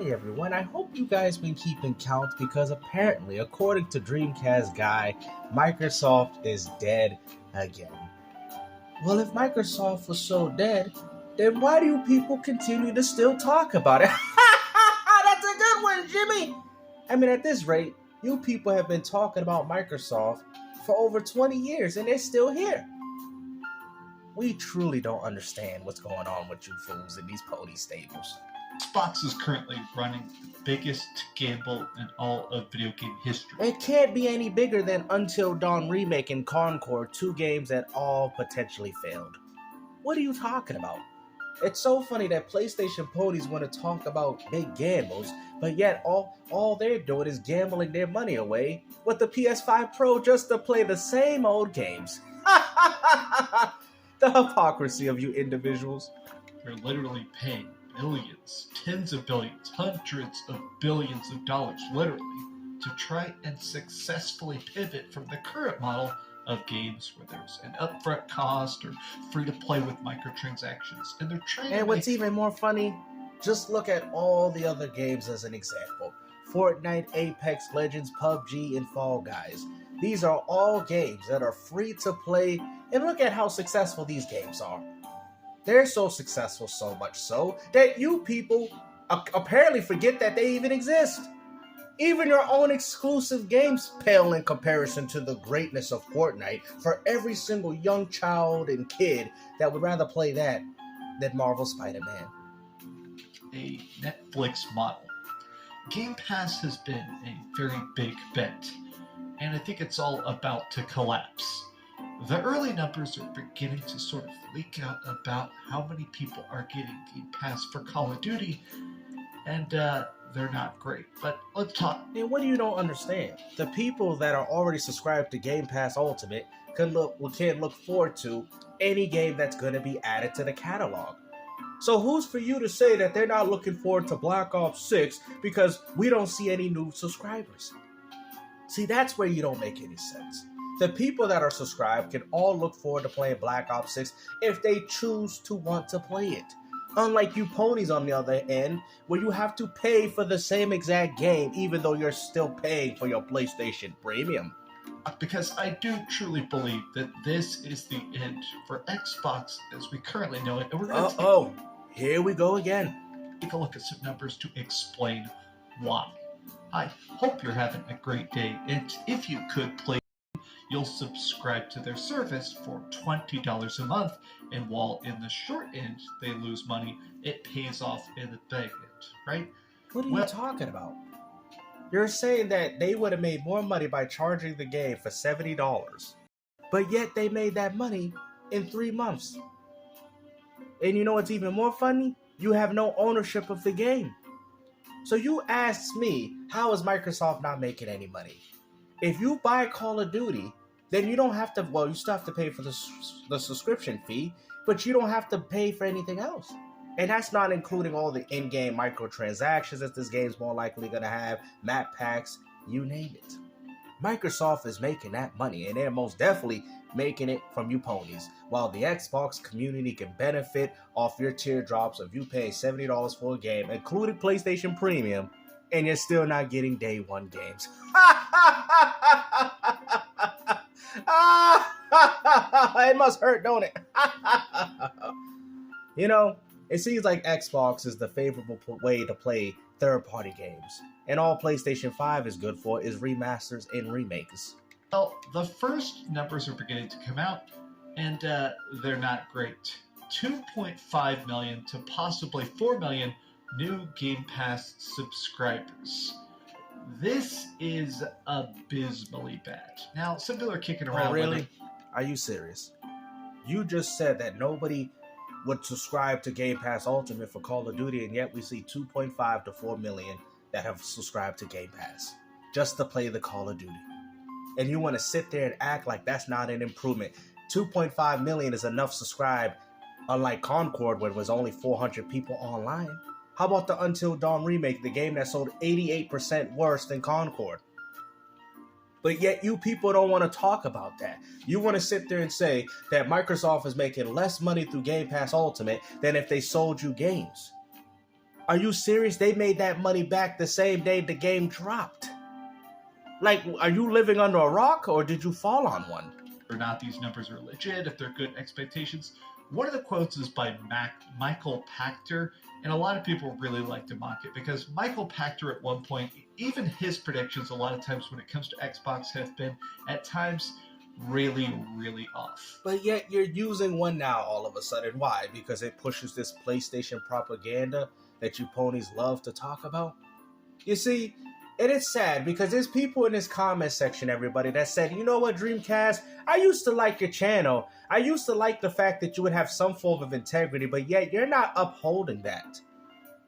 Hey everyone, I hope you guys been keeping count because apparently, according to Dreamcast guy, Microsoft is dead again. Well, if Microsoft was so dead, then why do you people continue to still talk about it? That's a good one, Jimmy! I mean, at this rate, you people have been talking about Microsoft for over 20 years and they're still here. We truly don't understand what's going on with you fools in these pony stables. Xbox is currently running the biggest gamble in all of video game history. It can't be any bigger than Until Dawn Remake and Concord, two games that all potentially failed. What are you talking about? It's so funny that PlayStation ponies want to talk about big gambles, but yet all they're doing is gambling their money away with the PS5 Pro just to play the same old games. The hypocrisy of you individuals. They're literally paying billions, tens of billions, hundreds of billions of dollars, literally, to try and successfully pivot from the current model of games where there's an upfront cost or free to play with microtransactions. And they're trying And what's even more funny, just look at all the other games as an example. Fortnite, Apex Legends, PUBG, and Fall Guys. These are all games that are free to play, and look at how successful these games are. They're so successful, so much so, that you people apparently forget that they even exist. Even your own exclusive games pale in comparison to the greatness of Fortnite for every single young child and kid that would rather play that than Marvel Spider-Man. A Netflix model. Game Pass has been a very big bet, and I think it's all about to collapse. The early numbers are beginning to sort of leak out about how many people are getting Game Pass for Call of Duty, and they're not great. But let's talk. And what do you don't understand? The people that are already subscribed to Game Pass Ultimate can look forward to any game that's going to be added to the catalog. So who's for you to say that they're not looking forward to Black Ops 6 because we don't see any new subscribers? See, that's where you don't make any sense. The people that are subscribed can all look forward to playing Black Ops 6 if they choose to want to play it. Unlike you ponies on the other end, where you have to pay for the same exact game even though you're still paying for your PlayStation Premium. Because I do truly believe that this is the end for Xbox as we currently know it. And we're going to here we go again. Take a look at some numbers to explain why. I hope you're having a great day, and if you could play, you'll subscribe to their service for $20 a month, and while in the short end they lose money, it pays off in the back end, right? What are you talking about? You're saying that they would have made more money by charging the game for $70, but yet they made that money in 3 months. And you know what's even more funny? You have no ownership of the game. So you ask me, how is Microsoft not making any money? If you buy Call of Duty, then you don't have to, you still have to pay for the subscription fee, but you don't have to pay for anything else. And that's not including all the in-game microtransactions that this game's more likely going to have, map packs, you name it. Microsoft is making that money, and they're most definitely making it from you ponies, while the Xbox community can benefit off your teardrops if you pay $70 for a game, including PlayStation Premium, and you're still not getting day one games. It must hurt, don't it? You know, it seems like Xbox is the favorable way to play third-party games, and all PlayStation 5 is good for is remasters and remakes. Well, the first numbers are beginning to come out, and they're not great. 2.5 million to possibly 4 million new Game Pass subscribers. This is abysmally bad. Now, some people are kicking around. Oh, really? Are you serious? You just said that nobody would subscribe to Game Pass Ultimate for Call of Duty, and yet we see 2.5 to 4 million that have subscribed to Game Pass just to play the Call of Duty. And you want to sit there and act like that's not an improvement. 2.5 million is enough subscribed, unlike Concord, where it was only 400 people online. How about the Until Dawn remake, the game that sold 88% worse than Concord? But yet you people don't want to talk about that. You want to sit there and say that Microsoft is making less money through Game Pass Ultimate than if they sold you games. Are you serious? They made that money back the same day the game dropped. Like, are you living under a rock or did you fall on one? Or not these numbers are legit, if they're good expectations. One of the quotes is by Michael Pachter, and a lot of people really like to mock it because Michael Pachter at one point, even his predictions a lot of times when it comes to Xbox have been at times really, really off. But yet you're using one now all of a sudden. Why? Because it pushes this PlayStation propaganda that you ponies love to talk about? You see, and it's sad because there's people in this comment section, everybody, that said, you know what, Dreamcast, I used to like your channel. I used to like the fact that you would have some form of integrity, but yet you're not upholding that.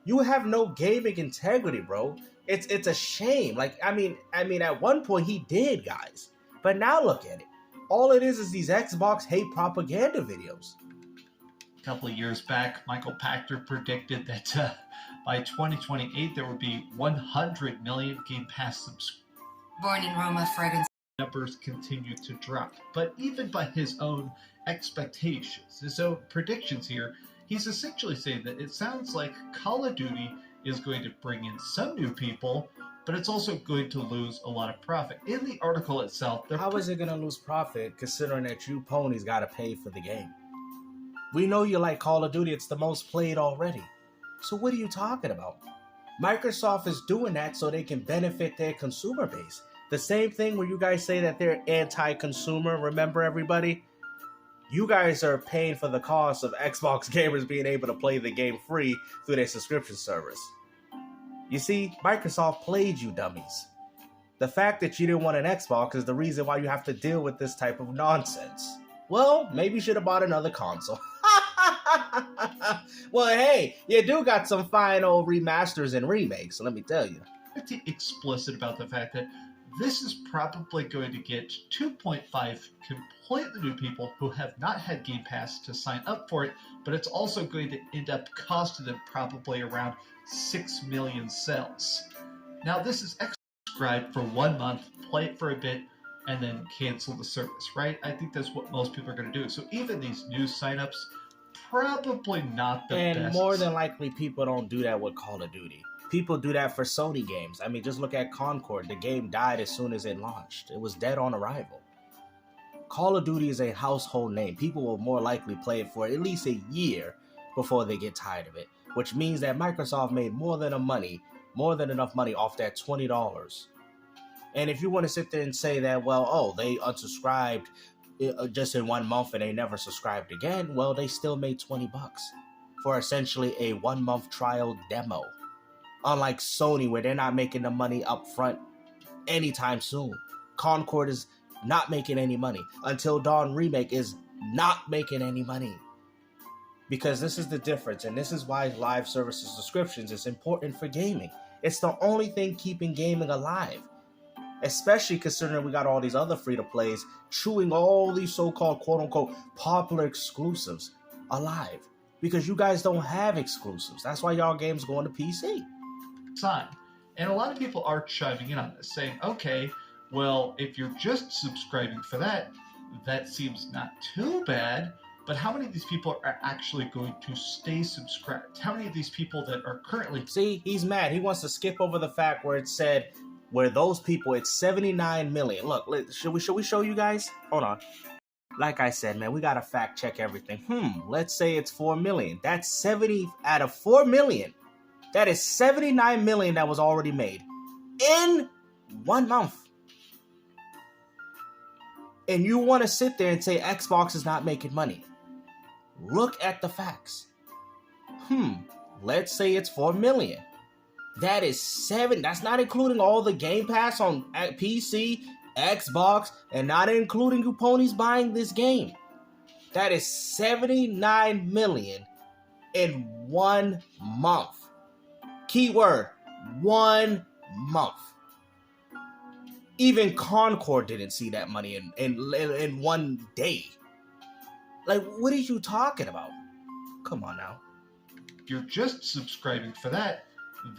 You have no gaming integrity, bro. It's a shame. Like, I mean, at one point he did, guys. But now look at it. All it is these Xbox hate propaganda videos. A couple of years back, Michael Pachter predicted that by 2028 there would be 100 million Game Pass subscribers. Born in Roma, fragrance. Numbers continue to drop. But even by his own expectations, his own predictions here, he's essentially saying that it sounds like Call of Duty is going to bring in some new people, but it's also going to lose a lot of profit. In the article itself, how is it going to lose profit considering that you ponies got to pay for the game? We know you like Call of Duty. It's the most played already. So what are you talking about? Microsoft is doing that so they can benefit their consumer base. The same thing where you guys say that they're anti-consumer. Remember, everybody? You guys are paying for the cost of Xbox gamers being able to play the game free through their subscription service. You see, Microsoft played you dummies. The fact that you didn't want an Xbox is the reason why you have to deal with this type of nonsense. Well, maybe you should have bought another console. Well, hey, you do got some fine old remasters and remakes, let me tell you. Pretty explicit about the fact that this is probably going to get 2.5 completely new people who have not had Game Pass to sign up for it, but it's also going to end up costing them probably around 6 million sales. Now, this is subscribe for 1 month, play it for a bit, and then cancel the service, right? I think that's what most people are going to do. So even these new signups, probably not the best. And more than likely, people don't do that with Call of Duty. People do that for Sony games. I mean, just look at Concord. The game died as soon as it launched. It was dead on arrival. Call of Duty is a household name. People will more likely play it for at least a year before they get tired of it, which means that Microsoft made more than enough money off that $20. And if you want to sit there and say that, well, oh, they unsubscribed just in 1 month and they never subscribed again, well, they still made $20 for essentially a 1 month trial demo. Unlike Sony, where they're not making the money up front anytime soon. Concord is not making any money. Until Dawn Remake is not making any money. Because this is the difference, and this is why live services subscriptions is important for gaming. It's the only thing keeping gaming alive. Especially considering we got all these other free-to-plays chewing all these so-called quote-unquote popular exclusives alive. Because you guys don't have exclusives. That's why y'all games going to PC. Sign. And a lot of people are chiming in on this, saying, okay, well, if you're just subscribing for that, that seems not too bad, but how many of these people are actually going to stay subscribed? How many of these people that are currently... See, he's mad. He wants to skip over the fact where it said, where those people, it's 79 million. Look, should we show you guys? Hold on. Like I said, man, we got to fact check everything. Let's say it's 4 million. That's 70 out of 4 million. That is 79 million that was already made in 1 month. And you want to sit there and say Xbox is not making money. Look at the facts. Let's say it's 4 million. That is 7. That's not including all the Game Pass on PC, Xbox, and not including you ponies buying this game. That is 79 million in 1 month. Keyword, 1 month. Even Concord didn't see that money in 1 day. Like, what are you talking about? Come on now. If you're just subscribing for that,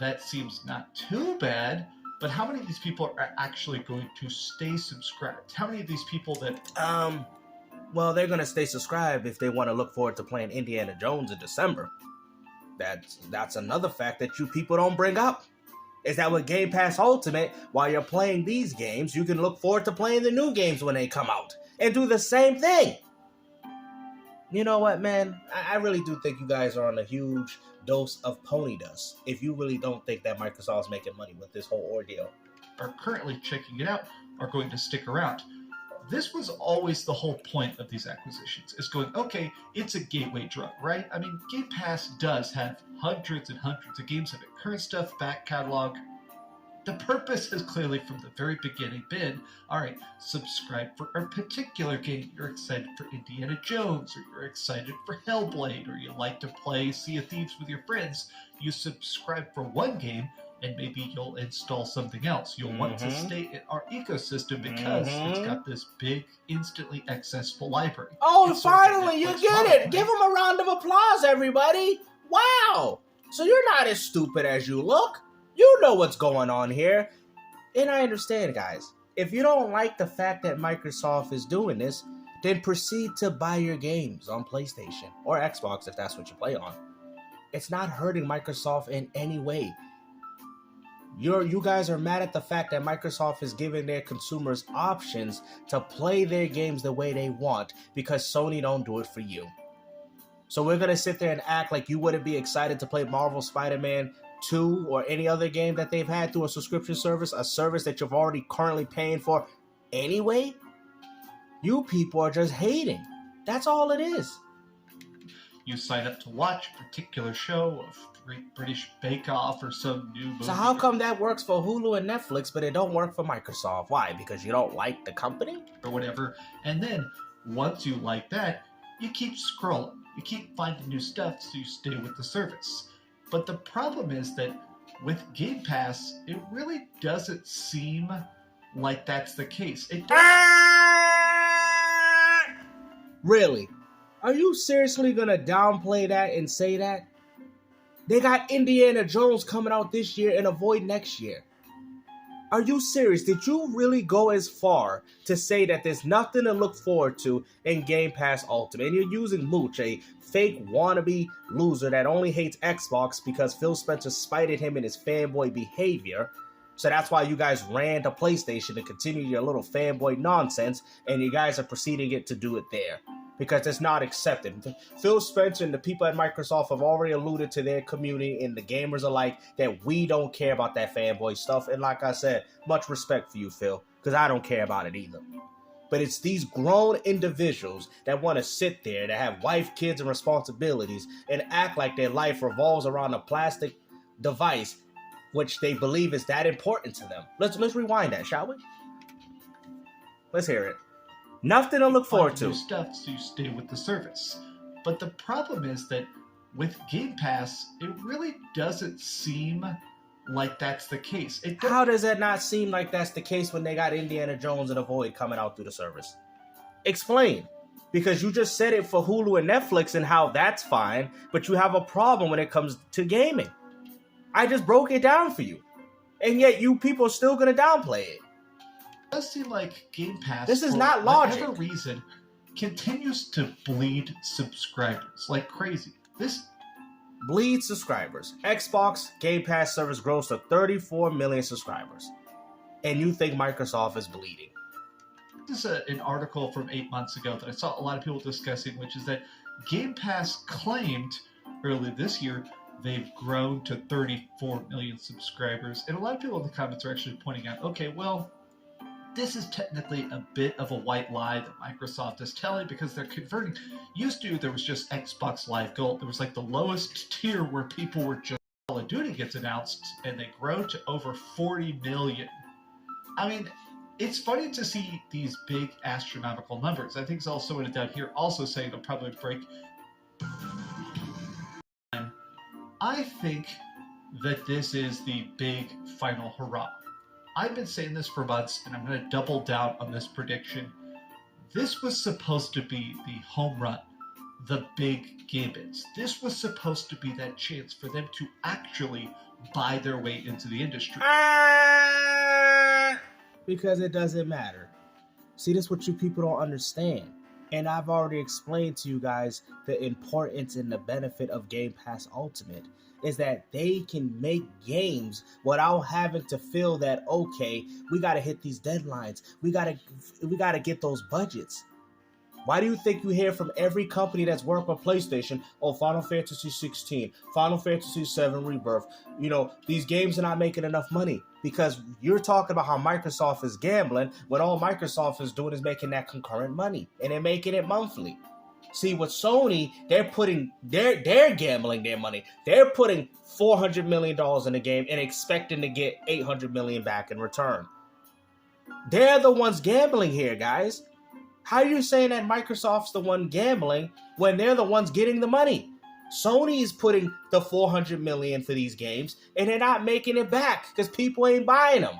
that seems not too bad, but how many of these people are actually going to stay subscribed? How many of these people that... Well, they're going to stay subscribed if they want to look forward to playing Indiana Jones in December. That's another fact that you people don't bring up. Is that with Game Pass Ultimate, while you're playing these games, you can look forward to playing the new games when they come out and do the same thing. You know what, man? I really do think you guys are on a huge dose of pony dust if you really don't think that Microsoft's making money with this whole ordeal. Are currently checking it out are going to stick around. This was always the whole point of these acquisitions, is going, okay, it's a gateway drug, right? I mean, Game Pass does have hundreds and hundreds of games of it. Current stuff, back catalog. The purpose has clearly from the very beginning been, all right, subscribe for a particular game. You're excited for Indiana Jones, or you're excited for Hellblade, or you like to play Sea of Thieves with your friends. You subscribe for one game, and maybe you'll install something else. You'll want to stay in our ecosystem because it's got this big, instantly accessible library. Oh, It's finally, you Netflix get model, it. right? Give them a round of applause, everybody. Wow. So you're not as stupid as you look. You know what's going on here. And I understand, guys. If you don't like the fact that Microsoft is doing this, then proceed to buy your games on PlayStation or Xbox if that's what you play on. It's not hurting Microsoft in any way. You guys are mad at the fact that Microsoft is giving their consumers options to play their games the way they want because Sony don't do it for you. So we're going to sit there and act like you wouldn't be excited to play Marvel Spider-Man 2 or any other game that they've had through a subscription service, a service that you're already currently paying for anyway? You people are just hating. That's all it is. You sign up to watch a particular show of Great British Bake Off or some new movie. So how come that works for Hulu and Netflix, but it don't work for Microsoft? Why? Because you don't like the company? Or whatever. And then, once you like that, you keep scrolling. You keep finding new stuff so you stay with the service. But the problem is that with Game Pass, it really doesn't seem like that's the case. It Really? Are you seriously gonna downplay that and say that? They got Indiana Jones coming out this year and Avoid next year. Are you serious? Did you really go as far to say that there's nothing to look forward to in Game Pass Ultimate? And you're using Mooch, a fake wannabe loser that only hates Xbox because Phil Spencer spited him in his fanboy behavior. So that's why you guys ran to PlayStation to continue your little fanboy nonsense, and you guys are proceeding it to do it there. Because it's not accepted. Phil Spencer and the people at Microsoft have already alluded to their community and the gamers alike that we don't care about that fanboy stuff. And like I said, much respect for you, Phil, because I don't care about it either. But it's these grown individuals that want to sit there, that have wife, kids, and responsibilities, and act like their life revolves around a plastic device, which they believe is that important to them. Let's rewind that, shall we? Let's hear it. Nothing to look forward to. New stuff so you stay with the service. But the problem is that with Game Pass, it really doesn't seem like that's the case. How does it not seem like that's the case when they got Indiana Jones and Avoid coming out through the service? Explain. Because you just said it for Hulu and Netflix and how that's fine, but you have a problem when it comes to gaming. I just broke it down for you. And yet you people are still going to downplay it. It does seem like Game Pass, this is for not logic, whatever reason, continues to bleed subscribers like crazy. This bleed subscribers. Xbox Game Pass service grows to 34 million subscribers. And you think Microsoft is bleeding. This is an article from 8 months ago that I saw a lot of people discussing, which is that Game Pass claimed earlier this year they've grown to 34 million subscribers. And a lot of people in the comments are actually pointing out, okay, well, this is technically a bit of a white lie that Microsoft is telling because they're converting. Used to, there was just Xbox Live Gold. There was like the lowest tier where people were just Call of Duty gets announced, and they grow to over 40 million. I mean, it's funny to see these big astronomical numbers. I think it's also in down here also saying they'll probably break. I think that this is the big final hurrah. I've been saying this for months, and I'm going to double down on this prediction. This was supposed to be the home run, the big gambits. This was supposed to be that chance for them to actually buy their way into the industry. Because it doesn't matter. See, this is what you people don't understand. And I've already explained to you guys the importance and the benefit of Game Pass Ultimate is that they can make games without having to feel that, okay, we got to hit these deadlines. We got to get those budgets. Why do you think you hear from every company that's worked on PlayStation, oh, Final Fantasy 16, Final Fantasy 7 Rebirth, these games are not making enough money? Because you're talking about how Microsoft is gambling when all Microsoft is doing is making that concurrent money, and they're making it monthly. See, with Sony, they're gambling their money. They're putting $400 million in the game and expecting to get $800 million back in return. They're the ones gambling here, guys. How are you saying that Microsoft's the one gambling when they're the ones getting the money? Sony is putting the $400 million for these games, and they're not making it back because people ain't buying them.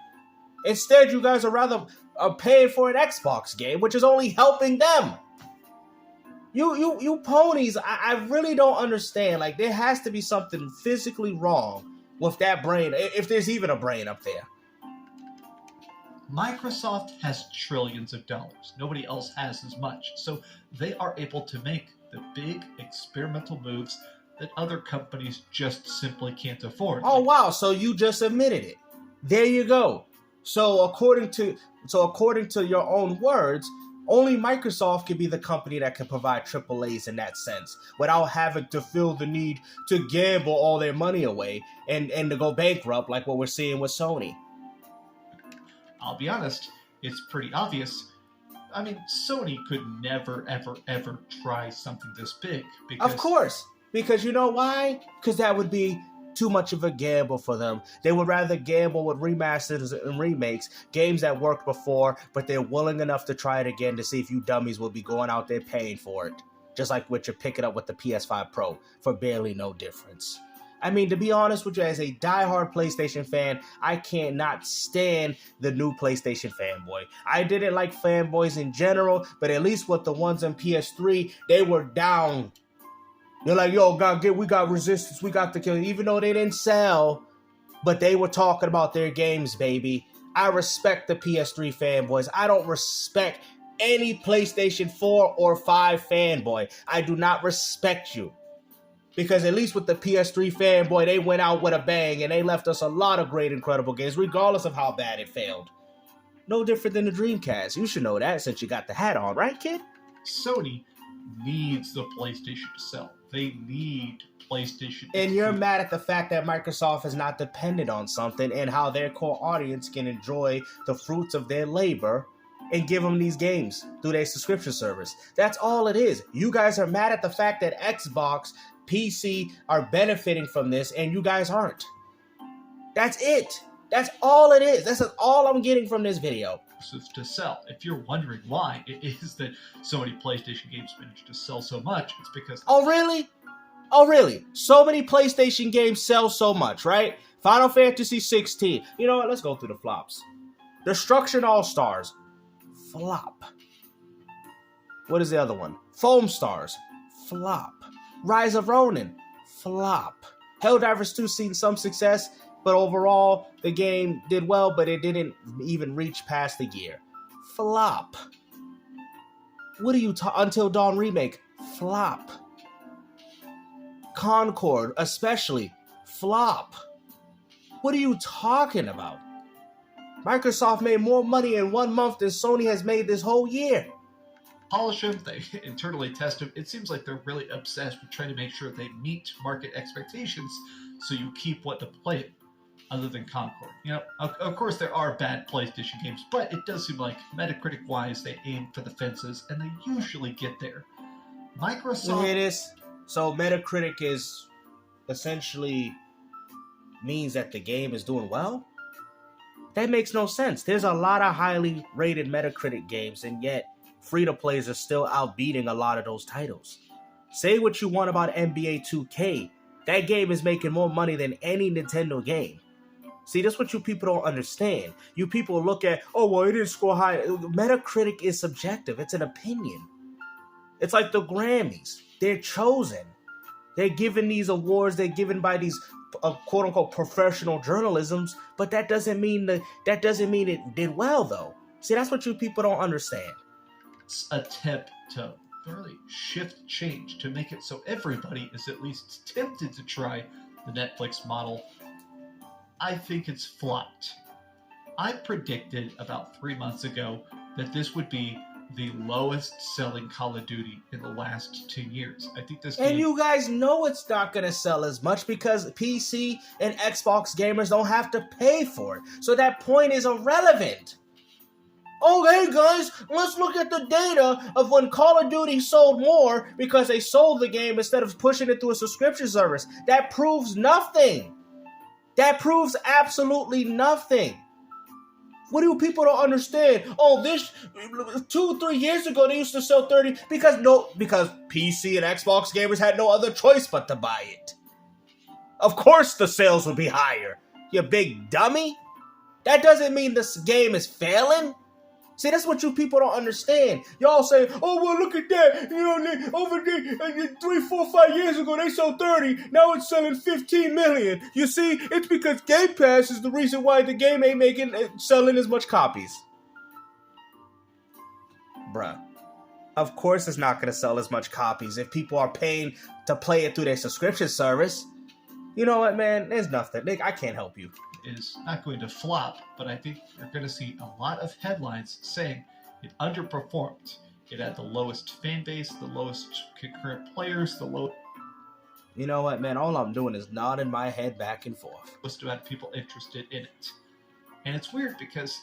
Instead, you guys are rather paying for an Xbox game, which is only helping them. You ponies, I really don't understand. Like, there has to be something physically wrong with that brain, if there's even a brain up there. Microsoft has trillions of dollars. Nobody else has as much. So they are able to make the big experimental moves that other companies just simply can't afford. Oh, wow. So you just admitted it. There you go. So according to your own words, only Microsoft can be the company that can provide AAAs in that sense without having to feel the need to gamble all their money away and to go bankrupt like what we're seeing with Sony. I'll be honest, it's pretty obvious. I mean, Sony could never, ever, ever try something this big. Of course. Because you know why? Because that would be too much of a gamble for them. They would rather gamble with remasters and remakes, games that worked before, but they're willing enough to try it again to see if you dummies will be going out there paying for it. Just like what you're picking up with the PS5 Pro for barely no difference. I mean, to be honest with you, as a diehard PlayStation fan, I can't not stand the new PlayStation fanboy. I didn't like fanboys in general, but at least with the ones on PS3, they were down. They're like, yo, we got Resistance, we got the kill. Even though they didn't sell, but they were talking about their games, baby. I respect the PS3 fanboys. I don't respect any PlayStation 4 or 5 fanboy. I do not respect you. Because at least with the PS3 fanboy, they went out with a bang and they left us a lot of great, incredible games, regardless of how bad it failed. No different than the Dreamcast. You should know that since you got the hat on, right, kid? Sony needs the PlayStation to sell. They need PlayStation. And you're mad at the fact that Microsoft is not dependent on something and how their core audience can enjoy the fruits of their labor and give them these games through their subscription service. That's all it is. You guys are mad at the fact that Xbox, PC are benefiting from this and you guys aren't. That's it. That's all it is. That's all I'm getting from this video. To sell. If you're wondering why it is that so many PlayStation games manage to sell so much, it's because... Oh, really? Oh, really? So many PlayStation games sell so much, right? Final Fantasy 16. You know what? Let's go through the flops. Destruction All-Stars. Flop. What is the other one? Foam Stars. Flop. Rise of Ronin. Flop. Helldivers 2 seen some success, but overall, the game did well, but it didn't even reach past the year. Flop. What are you Until Dawn Remake? Flop. Concord, especially. Flop. What are you talking about? Microsoft made more money in 1 month than Sony has made this whole year. Polish them, they internally test them. It seems like they're really obsessed with trying to make sure they meet market expectations so you keep wanting to play it, other than Concord. You know, of course there are bad PlayStation games, but it does seem like Metacritic-wise they aim for the fences, and they usually get there. Microsoft... Here it is. So Metacritic is essentially means that the game is doing well? That makes no sense. There's a lot of highly rated Metacritic games, and yet free-to-plays are still outbeating a lot of those titles. Say what you want about NBA 2K. That game is making more money than any Nintendo game. See, that's what you people don't understand. You people look at, oh, well, it didn't score high. Metacritic is subjective. It's an opinion. It's like the Grammys. They're chosen. They're given these awards. They're given by these quote-unquote professional journalisms, but that doesn't mean it did well, though. See, that's what you people don't understand. It's a tip to really shift change to make it so everybody is at least tempted to try the Netflix model, I think it's flopped. I predicted about 3 months ago that this would be the lowest selling Call of Duty in the last 10 years. I think this game... And you guys know it's not going to sell as much because PC and Xbox gamers don't have to pay for it. So that point is irrelevant. Oh, hey guys, let's look at the data of when Call of Duty sold more because they sold the game instead of pushing it through a subscription service. That proves nothing. That proves absolutely nothing. What do people don't understand? Oh, this 2-3 years ago they used to sell 30 because PC and Xbox gamers had no other choice but to buy it. Of course the sales would be higher. You big dummy. That doesn't mean this game is failing. See, that's what you people don't understand. Y'all say, oh, well, look at that. You know, over there, 3, 4, 5 years ago, they sold 30. Now it's selling 15 million. You see, it's because Game Pass is the reason why the game ain't selling as much copies. Bruh. Of course it's not going to sell as much copies if people are paying to play it through their subscription service. You know what, man? There's nothing. I can't help you. Is not going to flop, but I think you're going to see a lot of headlines saying it underperformed. It had the lowest fan base, the lowest concurrent players, the lowest... You know what, man? All I'm doing is nodding my head back and forth. amount of people interested in it. And it's weird because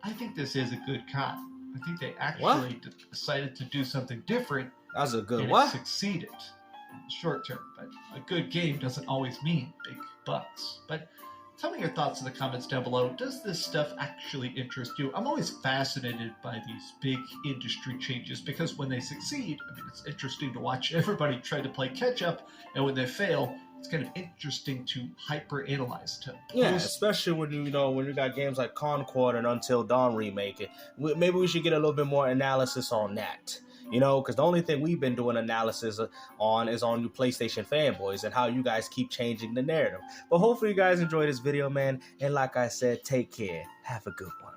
I think this is a good con. I think they actually decided to do something different. That was a good and what? It succeeded in the short term, but a good game doesn't always mean big bucks. But tell me your thoughts in the comments down below. Does this stuff actually interest you? I'm always fascinated by these big industry changes because when they succeed, I mean, it's interesting to watch everybody try to play catch up, and when they fail, it's kind of interesting to hyper-analyze. Yeah, especially when you got games like Concord and Until Dawn remake. Maybe we should get a little bit more analysis on that. You know, because the only thing we've been doing analysis on is on your PlayStation Fanboys and how you guys keep changing the narrative. But hopefully you guys enjoyed this video, man. And like I said, take care. Have a good one.